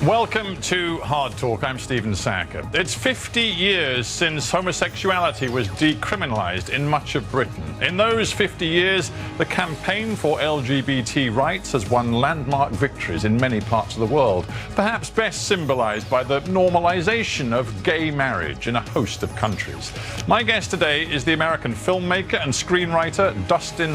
Welcome to Hardtalk. I'm Stephen Sacker. It's 50 years since homosexuality was decriminalised in much of Britain. In those 50 years, the campaign for LGBT rights has won landmark victories in many parts of the world, perhaps best symbolised by the normalisation of gay marriage in a host of countries. My guest today is the American filmmaker and screenwriter Dustin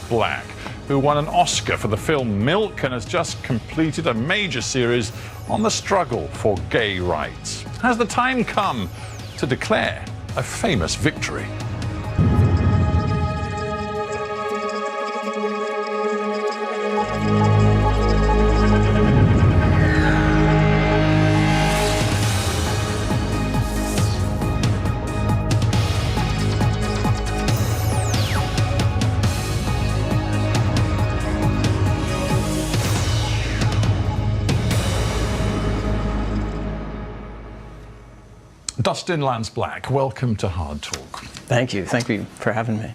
Black, who won an Oscar for the film Milk and has just completed a major series on the struggle for gay rights. Has the time come to declare a famous victory? Dustin Black, welcome to Hardtalk. Thank you for having me.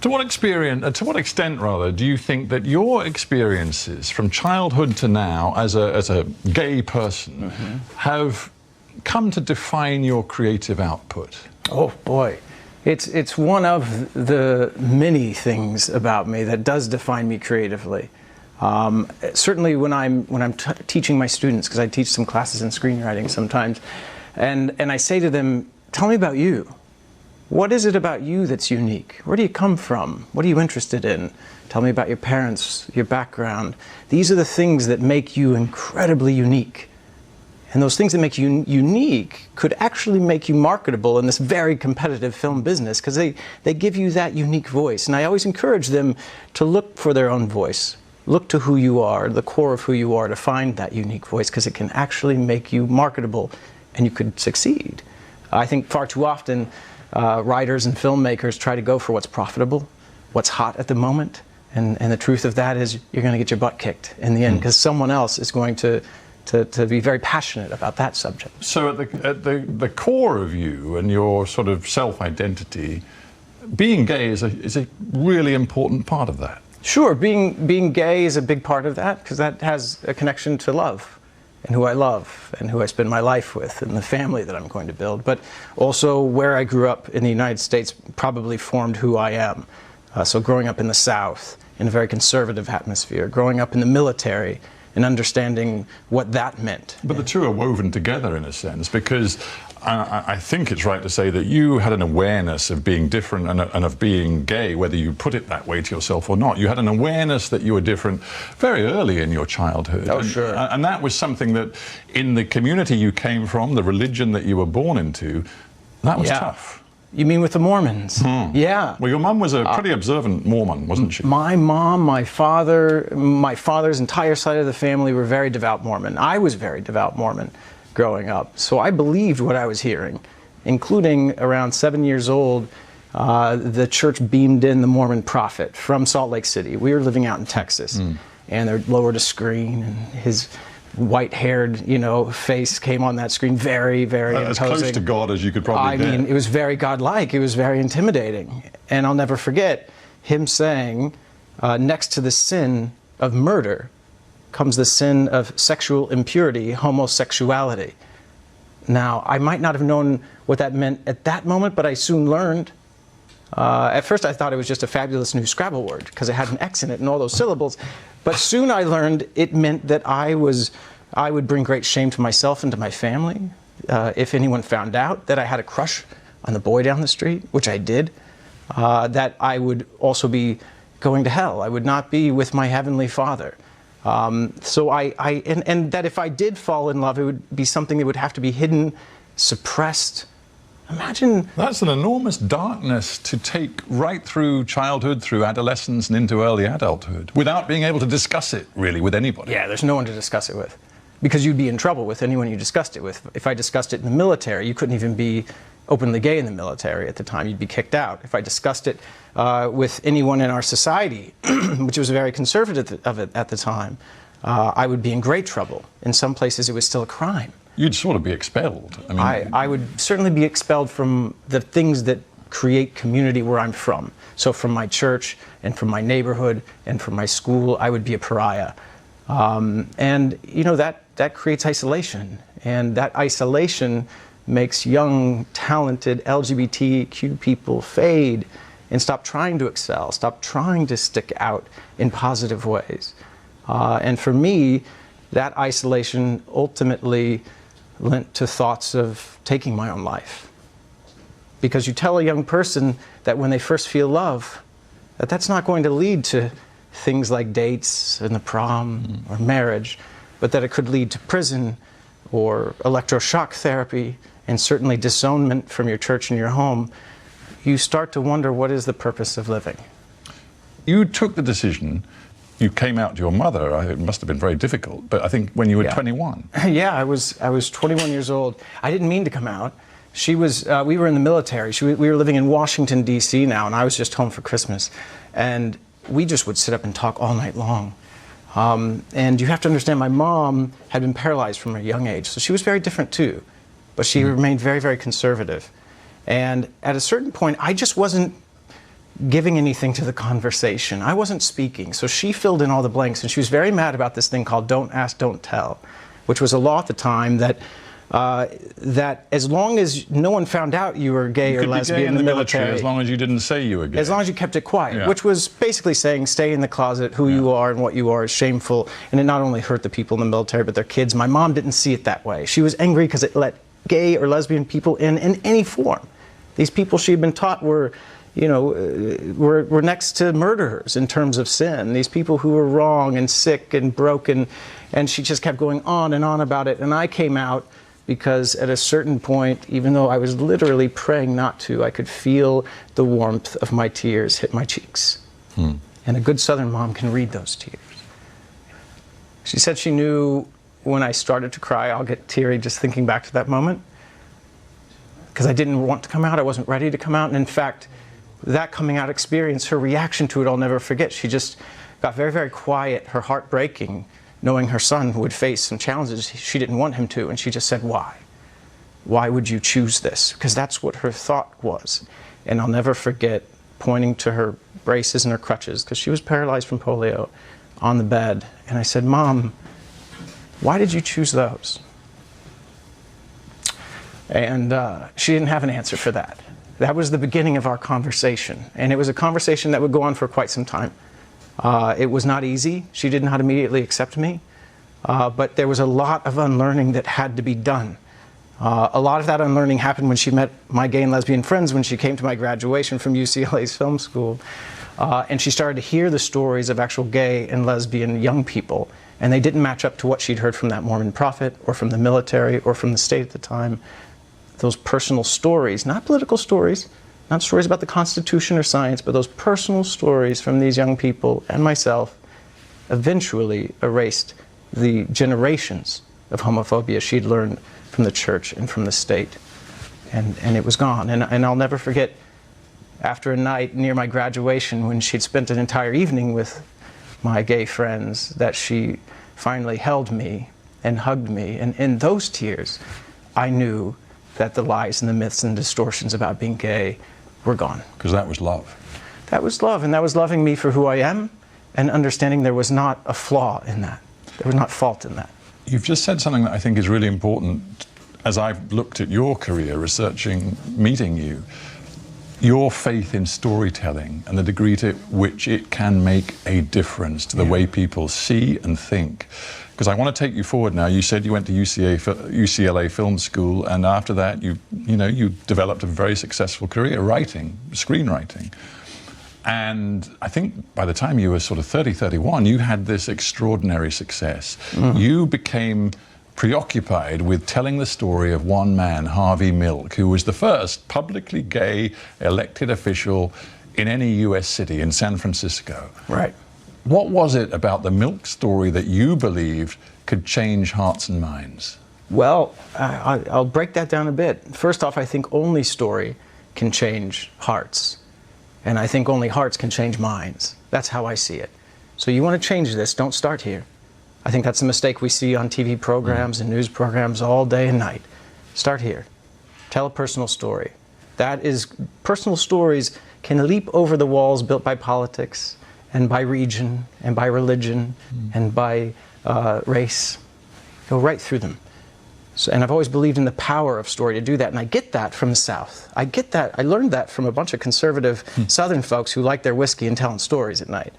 To what extent, do you think that your experiences from childhood to now as a gay person have come to define your creative output? Oh boy, it's one of the many things about me that does define me creatively. Certainly when I'm teaching my students, because I teach some classes in screenwriting sometimes. And I say to them, tell me about you. What is it about you that's unique? Where do you come from? What are you interested in? Tell me about your parents, your background. These are the things that make you incredibly unique. And those things that make you unique could actually make you marketable in this very competitive film business, because they give you that unique voice. And I always encourage them to look for their own voice. Look to who you are, the core of who you are, to find that unique voice, because it can actually make you marketable and you could succeed. I think far too often writers and filmmakers try to go for what's profitable, what's hot at the moment, and the truth of that is you're going to get your butt kicked in the end, because someone else is going to be very passionate about that subject. So at the core of you and your sort of self-identity, being gay is a really important part of that. Sure, being gay is a big part of that, because that has a connection to love, and who I love, and who I spend my life with, and the family that I'm going to build. But also where I grew up in the United States probably formed who I am. So growing up in the South, in a very conservative atmosphere, growing up in the military, and understanding what that meant. But the two are woven together in a sense, because I think it's right to say that you had an awareness of being different and of being gay, whether you put it that way to yourself or not. You had an awareness that you were different very early in your childhood. Oh, sure. And that was something that, in the community you came from, the religion that you were born into, that was tough. You mean with the Mormons? Yeah. Well, your mum was a pretty observant Mormon, wasn't she? My mom, my father's entire side of the family were very devout Mormon. I was very devout Mormon growing up. So I believed what I was hearing, including around 7 years old, the church beamed in the Mormon prophet from Salt Lake City. We were living out in Texas, and they lowered a screen, and his white-haired, face came on that screen, very, very imposing. As close to God as you could probably get. I mean, it was very godlike. It was very intimidating. And I'll never forget him saying, next to the sin of murder comes the sin of sexual impurity, homosexuality. Now, I might not have known what that meant at that moment, but I soon learned. At first I thought it was just a fabulous new Scrabble word, because it had an X in it and all those syllables. But soon I learned it meant that I would bring great shame to myself and to my family if anyone found out that I had a crush on the boy down the street, which I did, that I would also be going to hell. I would not be with my Heavenly Father. So and that if I did fall in love, it would be something that would have to be hidden, suppressed. Imagine. That's an enormous darkness to take right through childhood, through adolescence, and into early adulthood, without being able to discuss it, really, with anybody. Yeah, there's no one to discuss it with, because you'd be in trouble with anyone you discussed it with. If I discussed it in the military, you couldn't even be openly gay in the military at the time. You'd be kicked out. If I discussed it with anyone in our society, which was very conservative of it at the time, I would be in great trouble. In some places, it was still a crime. You'd sort of be expelled. I would certainly be expelled from the things that create community where I'm from. So from my church and from my neighborhood and from my school, I would be a pariah. And that creates isolation, and that isolation makes young, talented LGBTQ people fade and stop trying to excel, stop trying to stick out in positive ways. And for me, that isolation ultimately lent to thoughts of taking my own life. Because you tell a young person that when they first feel love, that's not going to lead to things like dates and the prom or marriage, but that it could lead to prison or electroshock therapy and certainly disownment from your church and your home. You start to wonder, what is the purpose of living? You took the decision, you came out to your mother. It must have been very difficult, but I think when you were 21. Yeah, I was 21 years old. I didn't mean to come out. We were in the military. We were living in Washington, D.C. now, and I was just home for Christmas. And we just would sit up and talk all night long. And you have to understand, my mom had been paralyzed from a young age, so she was very different too. But she remained very, very conservative. And at a certain point, I just wasn't giving anything to the conversation. I wasn't speaking. So she filled in all the blanks, and she was very mad about this thing called Don't Ask, Don't Tell, which was a law at the time that as long as no one found out you were gay or lesbian in the military, as long as you didn't say you were gay. As long as you kept it quiet, which was basically saying stay in the closet, who you are and what you are is shameful, and it not only hurt the people in the military but their kids. My mom didn't see it that way. She was angry because it let gay or lesbian people in any form. These people she had been taught were next to murderers in terms of sin. These people who were wrong and sick and broken, and she just kept going on and on about it. And I came out because at a certain point, even though I was literally praying not to, I could feel the warmth of my tears hit my cheeks. And a good Southern mom can read those tears. She said she knew when I started to cry. I'll get teary just thinking back to that moment, because I didn't want to come out. I wasn't ready to come out. And in fact, that coming out experience, her reaction to it, I'll never forget. She just got very, very quiet, her heart breaking, knowing her son would face some challenges she didn't want him to. And she just said, why? Why would you choose this? Because that's what her thought was. And I'll never forget pointing to her braces and her crutches, because she was paralyzed from polio, on the bed. And I said, Mom, why did you choose those? And she didn't have an answer for that. That was the beginning of our conversation. And it was a conversation that would go on for quite some time. It was not easy. She did not immediately accept me. But there was a lot of unlearning that had to be done. A lot of that unlearning happened when she met my gay and lesbian friends, when she came to my graduation from UCLA's film school. And she started to hear the stories of actual gay and lesbian young people. And they didn't match up to what she'd heard from that Mormon prophet or from the military or from the state at the time. Those personal stories, not political stories, not stories about the Constitution or science, but those personal stories from these young people and myself eventually erased the generations of homophobia she'd learned from the church and from the state. And it was gone. And I'll never forget, after a night near my graduation when she'd spent an entire evening with my gay friends, that she finally held me and hugged me. And in those tears, I knew that the lies and the myths and distortions about being gay were gone. Because that was love. That was love, and that was loving me for who I am and understanding there was not a flaw in that. There was not fault in that. You've just said something that I think is really important. As I've looked at your career, researching, meeting you, your faith in storytelling and the degree to which it can make a difference to the way people see and think. Because I want to take you forward now. You said you went to UCLA Film School, and after that you developed a very successful career writing, screenwriting. And I think by the time you were sort of 30, 31, you had this extraordinary success. You became preoccupied with telling the story of one man, Harvey Milk, who was the first publicly gay elected official in any US city, in San Francisco. Right. What was it about the Milk story that you believed could change hearts and minds? Well, I'll break that down a bit. First off, I think only story can change hearts. And I think only hearts can change minds. That's how I see it. So you want to change this, don't start here. I think that's a mistake we see on TV programs and news programs all day and night. Start here. Tell a personal story. Personal stories can leap over the walls built by politics and by region and by religion and by race, go right through them. So, and I've always believed in the power of story to do that, and I get that from the South. I get that. I learned that from a bunch of conservative Southern folks who like their whiskey and telling stories at night.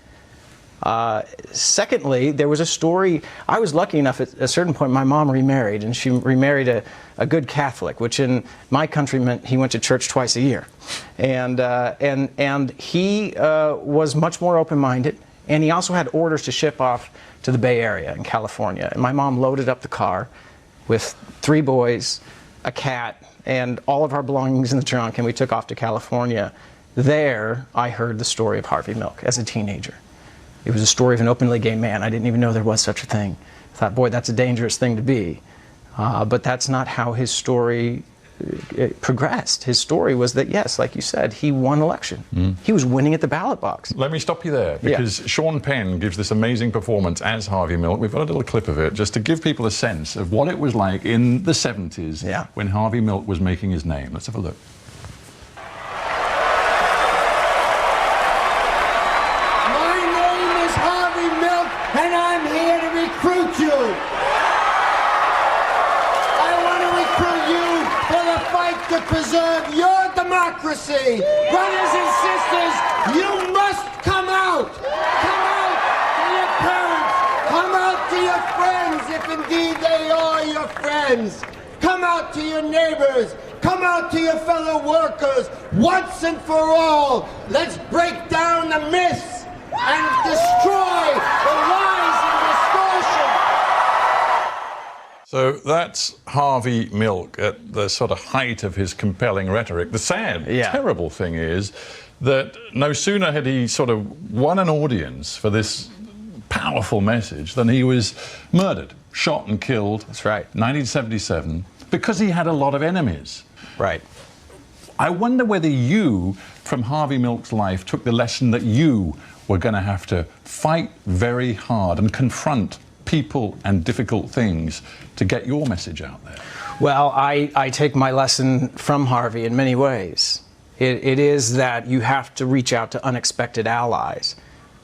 Secondly, there was a story. I was lucky enough at a certain point, my mom remarried, and she remarried a good Catholic, which in my country meant he went to church twice a year. And he was much more open-minded, and he also had orders to ship off to the Bay Area in California. And my mom loaded up the car with 3 boys, a cat, and all of our belongings in the trunk, and we took off to California. There, I heard the story of Harvey Milk as a teenager. It was a story of an openly gay man. I didn't even know there was such a thing. I thought, boy, that's a dangerous thing to be. But that's not how his story progressed. His story was that, yes, like you said, he won election. He was winning at the ballot box. Let me stop you there, because Sean Penn gives this amazing performance as Harvey Milk. We've got a little clip of it just to give people a sense of what it was like in the 70s when Harvey Milk was making his name. Let's have a look. My name is Harvey Milk, and I'm here to recruit you. To preserve your democracy. Brothers and sisters, you must come out. Come out to your parents. Come out to your friends, if indeed they are your friends. Come out to your neighbors. Come out to your fellow workers. Once and for all, let's break down the myths and destroy the lies and distortion. So that's Harvey Milk at the sort of height of his compelling rhetoric. The sad, terrible thing is that no sooner had he sort of won an audience for this powerful message than he was murdered, shot and killed. That's right. 1977, because he had a lot of enemies. Right. I wonder whether you, from Harvey Milk's life, took the lesson that you were going to have to fight very hard and confront people and difficult things to get your message out there. Well, I take my lesson from Harvey in many ways. It is that you have to reach out to unexpected allies.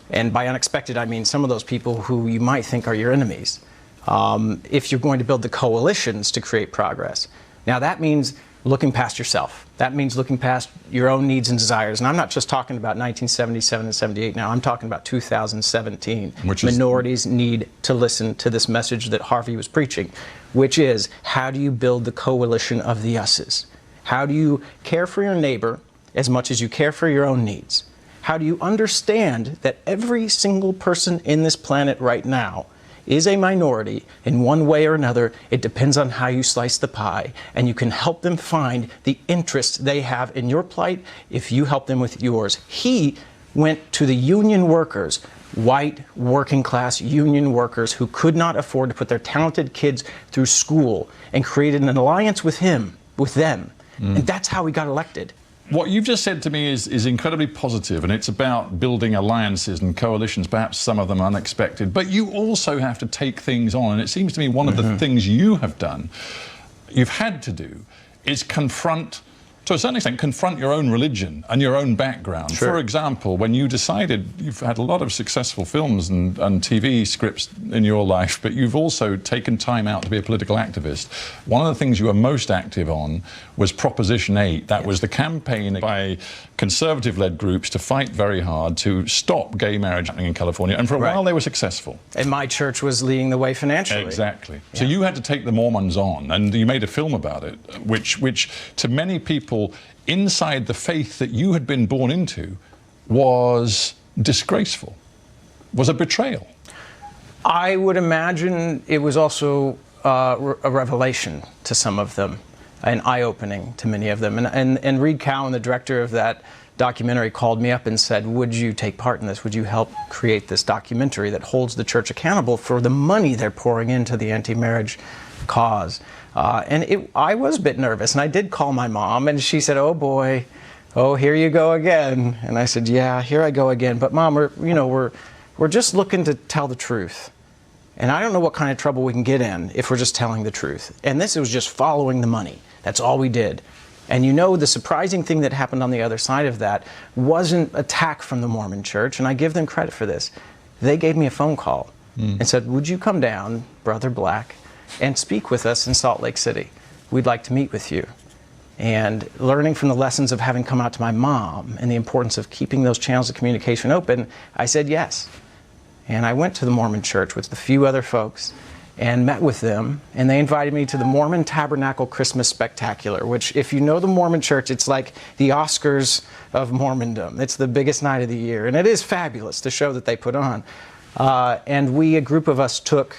And by unexpected, I mean some of those people who you might think are your enemies, if you're going to build the coalitions to create progress. Now, that means looking past yourself. That means looking past your own needs and desires. And I'm not just talking about 1977 and 78 now. I'm talking about 2017. Minorities need to listen to this message that Harvey was preaching, which is, how do you build the coalition of the us's? How do you care for your neighbor as much as you care for your own needs? How do you understand that every single person in this planet right now is a minority in one way or another? It depends on how you slice the pie, and you can help them find the interest they have in your plight if you help them with yours. He went to the union workers, white working class union workers who could not afford to put their talented kids through school, and created an alliance with them, and that's how he got elected. What you've just said to me is incredibly positive, and it's about building alliances and coalitions, perhaps some of them unexpected. But you also have to take things on, and it seems to me one of the things you have done, you've had to do, is confront, to a certain extent, confront your own religion and your own background. Sure. For example, when you decided, you've had a lot of successful films and TV scripts in your life, but you've also taken time out to be a political activist. One of the things you were most active on was Proposition 8. That was the campaign by conservative-led groups to fight very hard to stop gay marriage happening in California, and for a while they were successful. And my church was leading the way financially. Exactly. So you had to take the Mormons on, and you made a film about it, which to many people inside the faith that you had been born into was disgraceful, was a betrayal. I would imagine it was also a revelation to some of them, an eye-opening to many of them. And Reed Cowan, the director of that documentary, called me up and said, would you take part in this? Would you help create this documentary that holds the church accountable for the money they're pouring into the anti-marriage cause? I was a bit nervous, and I did call my mom, and she said, oh boy, oh, here you go again. And I said, yeah, here I go again. But Mom, we're just looking to tell the truth. And I don't know what kind of trouble we can get in if we're just telling the truth. And this was just following the money. That's all we did. And the surprising thing that happened on the other side of that wasn't attack from the Mormon Church, and I give them credit for this. They gave me a phone call. and said, would you come down, Brother Black, and speak with us in Salt Lake City? We'd like to meet with you. And learning from the lessons of having come out to my mom and the importance of keeping those channels of communication open, I said yes. And I went to the Mormon church with a few other folks and met with them, and they invited me to the Mormon Tabernacle Christmas Spectacular, which, if you know the Mormon church, it's like the Oscars of Mormondom. It's the biggest night of the year, and it is fabulous, the show that they put on. And we, a group of us, took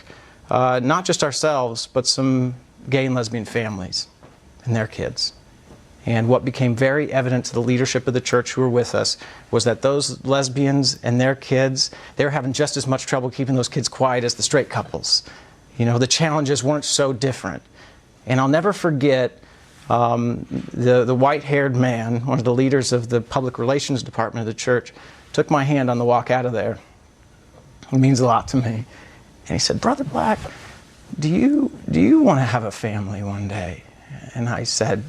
not just ourselves, but some gay and lesbian families and their kids. And what became very evident to the leadership of the church who were with us was that those lesbians and their kids, they were having just as much trouble keeping those kids quiet as the straight couples. You know, the challenges weren't so different. And I'll never forget the white-haired man, one of the leaders of the public relations department of the church, took my hand on the walk out of there. It means a lot to me. And he said, Brother Black, do you want to have a family one day? And I said,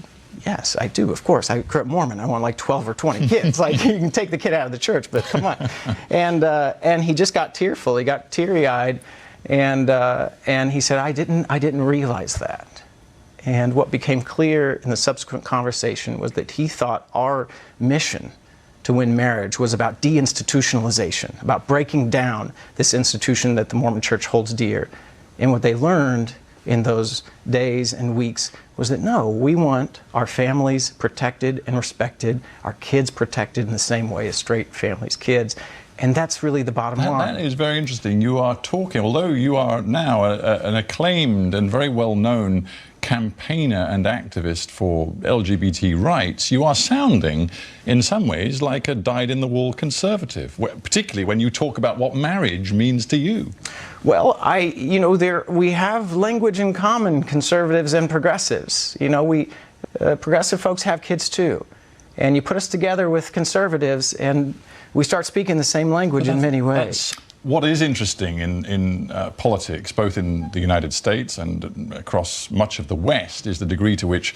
yes, I do, of course. I grew up Mormon. I want like 12 or 20 kids. Like, you can take the kid out of the church, but come on. And he just got tearful. He got teary-eyed. And he said, I didn't realize that. And what became clear in the subsequent conversation was that he thought our mission to win marriage was about deinstitutionalization, about breaking down this institution that the Mormon church holds dear. And what they learned in those days and weeks was that, no, we want our families protected and respected, our kids protected in the same way as straight families' kids. And that's really the bottom line. That is very interesting. You are talking, although you are now an acclaimed and very well-known campaigner and activist for LGBT rights, you are sounding, in some ways, like a dyed-in-the-wool conservative, particularly when you talk about what marriage means to you. Well, we have language in common, conservatives and progressives. You know, progressive folks have kids too. And you put us together with conservatives, and we start speaking the same language in many ways. What is interesting in politics, both in the United States and across much of the West, is the degree to which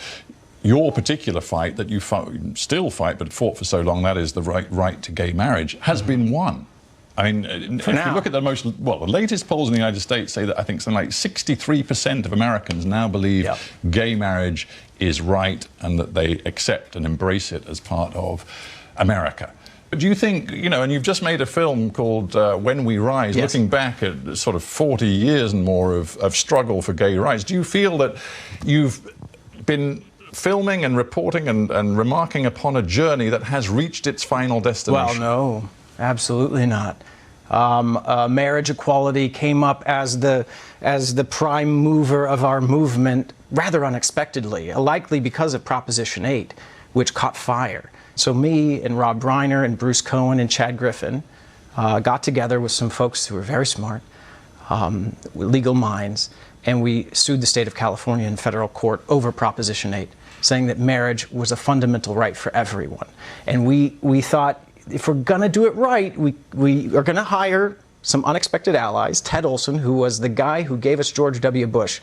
your particular fight that you still fight but fought for so long, that is the right to gay marriage, has been won. I mean, if you look at the latest polls in the United States say that I think something like 63% of Americans now believe gay marriage is right and that they accept and embrace it as part of America. But do you think, you know, and you've just made a film called When We Rise, looking back at sort of 40 years and more of struggle for gay rights, do you feel that you've been filming and reporting and remarking upon a journey that has reached its final destination? Well, no, absolutely not. Marriage equality came up as the prime mover of our movement rather unexpectedly, likely because of Proposition 8, which caught fire. So me and Rob Reiner and Bruce Cohen and Chad Griffin got together with some folks who were very smart, legal minds, and we sued the state of California in federal court over Proposition 8, saying that marriage was a fundamental right for everyone. And we thought, if we're going to do it right, we are going to hire some unexpected allies. Ted Olson, who was the guy who gave us George W. Bush.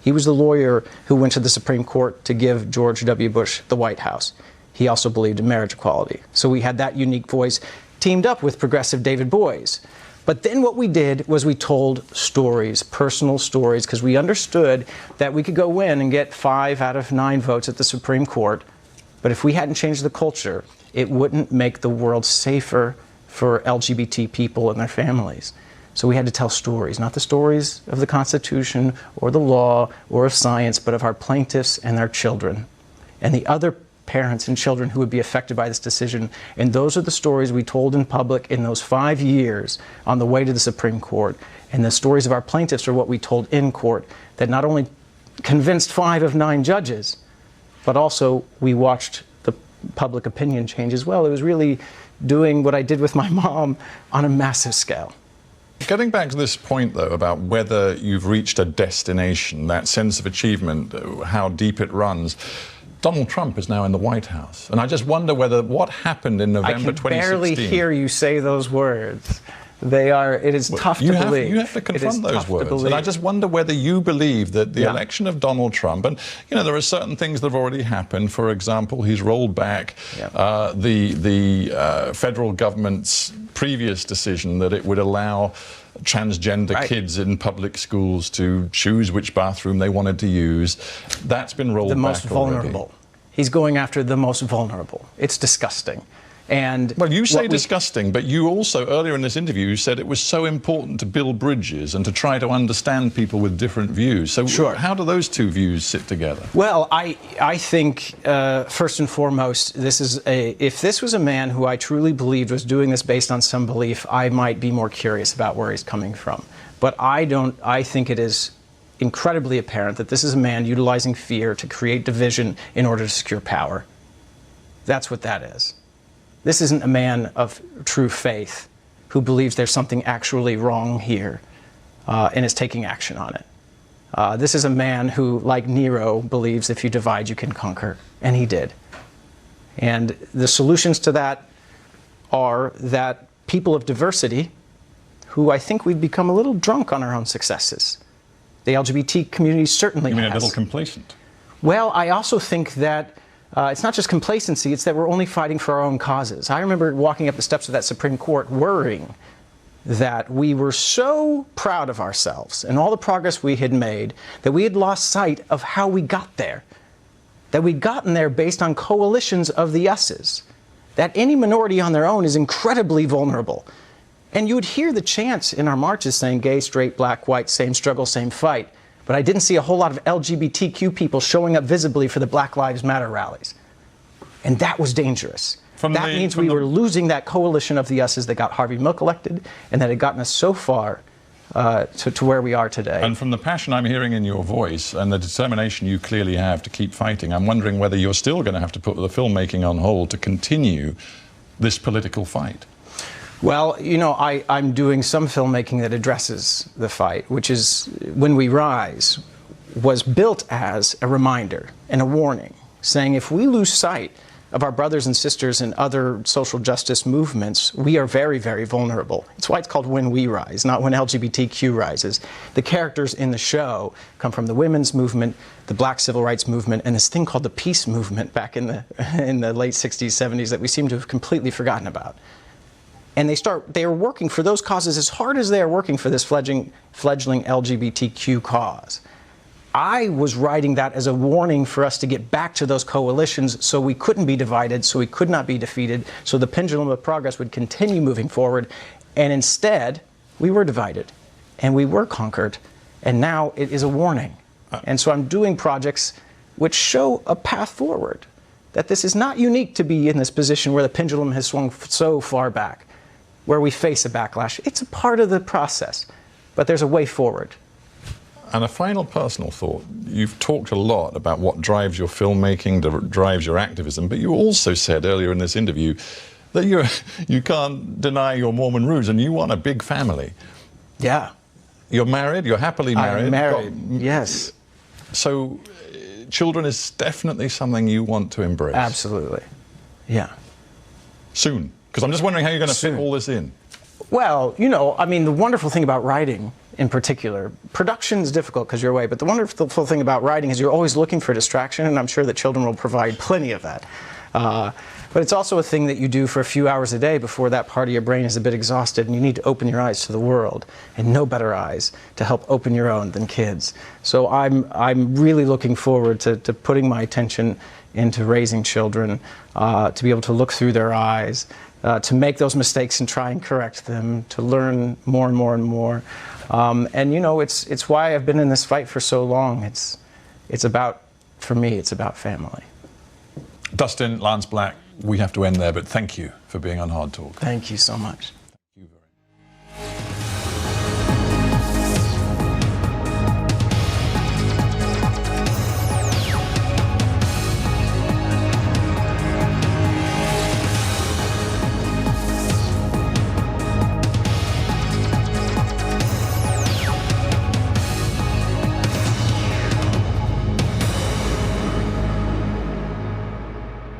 He was the lawyer who went to the Supreme Court to give George W. Bush the White House. He also believed in marriage equality. So we had that unique voice teamed up with progressive David Boies. But then what we did was we told stories, personal stories, because we understood that we could go in and get 5 out of 9 votes at the Supreme Court, but if we hadn't changed the culture, it wouldn't make the world safer for LGBT people and their families. So we had to tell stories, not the stories of the Constitution or the law or of science, but of our plaintiffs and their children and the other parents and children who would be affected by this decision. And those are the stories we told in public in those 5 years on the way to the Supreme Court. And the stories of our plaintiffs are what we told in court that not only convinced 5 of 9 judges, but also we watched the public opinion change as well. It was really doing what I did with my mom on a massive scale. Getting back to this point, though, about whether you've reached a destination, that sense of achievement, how deep it runs, Donald Trump is now in the White House. And I just wonder whether what happened in November 2016... I can barely hear you say those words. It is tough to believe. You have to confront those words. And I just wonder whether you believe that the election of Donald Trump, and, you know, there are certain things that have already happened. For example, he's rolled back the federal government's previous decision that it would allow transgender kids in public schools to choose which bathroom they wanted to use. That's been rolled back The most vulnerable. already. He's going after the most vulnerable. It's disgusting. And well, you say disgusting, but you also, earlier in this interview, you said it was so important to build bridges and to try to understand people with different views. So sure. How do those two views sit together? Well, I think, first and foremost, if this was a man who I truly believed was doing this based on some belief, I might be more curious about where he's coming from. But I think it is incredibly apparent that this is a man utilizing fear to create division in order to secure power. That's what that is. This isn't a man of true faith who believes there's something actually wrong here and is taking action on it. This is a man who, like Nero, believes if you divide, you can conquer, and he did. And the solutions to that are that people of diversity, who I think we've become a little drunk on our own successes. The LGBT community certainly has. You mean a little complacent? Well, I also think that it's not just complacency, it's that we're only fighting for our own causes. I remember walking up the steps of that Supreme Court worrying that we were so proud of ourselves and all the progress we had made that we had lost sight of how we got there. That we'd gotten there based on coalitions of the us's. That any minority on their own is incredibly vulnerable. And you would hear the chants in our marches saying gay, straight, black, white, same struggle, same fight. But I didn't see a whole lot of LGBTQ people showing up visibly for the Black Lives Matter rallies. And that was dangerous. That means we were losing that coalition of the us's that got Harvey Milk elected and that had gotten us so far to where we are today. And from the passion I'm hearing in your voice and the determination you clearly have to keep fighting, I'm wondering whether you're still going to have to put the filmmaking on hold to continue this political fight. Well, you know, I'm doing some filmmaking that addresses the fight, which is When We Rise was built as a reminder and a warning, saying if we lose sight of our brothers and sisters in other social justice movements, we are very, very vulnerable. It's why it's called When We Rise, not When LGBTQ Rises. The characters in the show come from the women's movement, the black civil rights movement, and this thing called the peace movement back in the late 60s, 70s that we seem to have completely forgotten about. And they are working for those causes as hard as they are working for this fledgling LGBTQ cause. I was writing that as a warning for us to get back to those coalitions so we couldn't be divided, so we could not be defeated, so the pendulum of progress would continue moving forward. And instead, we were divided, and we were conquered, and now it is a warning. And so I'm doing projects which show a path forward, that this is not unique to be in this position where the pendulum has swung so far back, where we face a backlash. It's a part of the process, but there's a way forward. And a final personal thought. You've talked a lot about what drives your filmmaking, drives your activism, but you also said earlier in this interview that you can't deny your Mormon roots and you want a big family. Yeah. You're married, you're happily married. I'm married, yes. So children is definitely something you want to embrace. Absolutely, yeah. Soon, because I'm just wondering how you're going to fit all this in. Well, you know, I mean, the wonderful thing about writing in particular, production is difficult because you're away, but the wonderful thing about writing is you're always looking for distraction, and I'm sure that children will provide plenty of that. But it's also a thing that you do for a few hours a day before that part of your brain is a bit exhausted, and you need to open your eyes to the world, and no better eyes to help open your own than kids. So I'm really looking forward to putting my attention into raising children, to be able to look through their eyes, to make those mistakes and try and correct them, to learn more and more and more. And you know, it's why I've been in this fight for so long. It's about, for me, it's about family. Dustin, Lance Black, we have to end there, but thank you for being on Hard Talk. Thank you so much.